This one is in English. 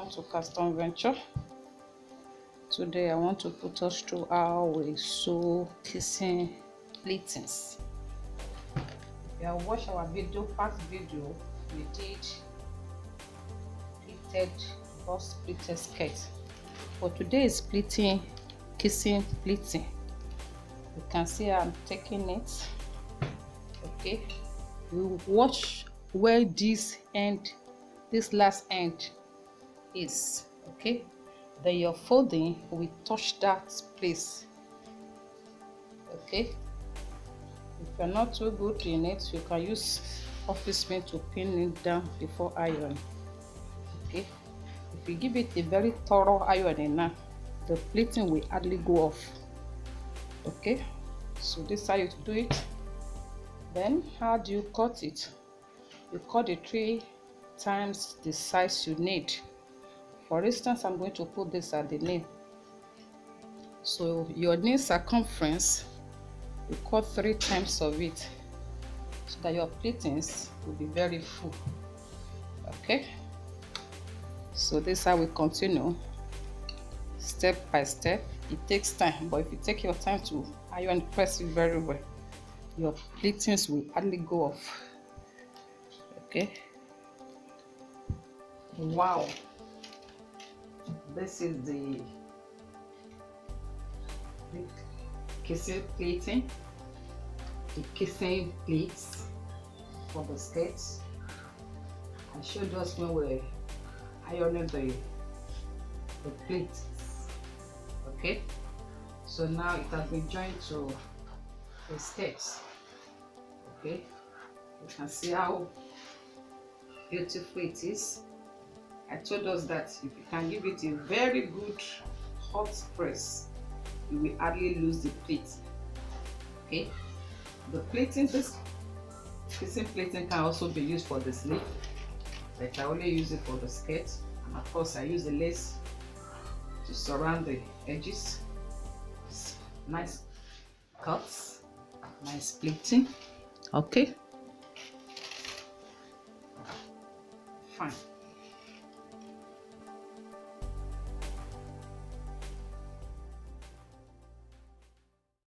welcome to Custom Venture. Today I want to put us through how we sew kissing pleatings. If you have watched our past video, we did pleated skirt. For today is kissing pleating. You can see I'm taking it. Okay, we watch where this last end is. Okay, then your folding will touch that place. Okay, if you're not too good in it, you can use office mate to pin it down before iron. Okay, if you give it a very thorough ironing now, the pleating will hardly go off. Okay, so this is how you do it. Then how do you cut it? You cut it 3 times the size you need. For instance, I'm going to put this at the knee. So your knee circumference, you cut 3 times of it so that your pleatings will be very full. Okay, so this is how we continue step by step. It takes time, but if you take your time to iron press it very well, your pleatings will hardly go off. Okay, wow, this is the kissing pleating, the kissing pleats for the skirts. I showed us when we're ironing the pleats. Okay, so now it has been joined to the skirts. Okay, you can see how beautiful it is. I told us that if you can give it a very good hot press, you will hardly lose the pleat. Okay, the pleating, this kissing pleating can also be used for the sleeve, but I only use it for the skirt, and of course I use the lace to surround the edges. Nice cuts, nice pleating. Okay, fine.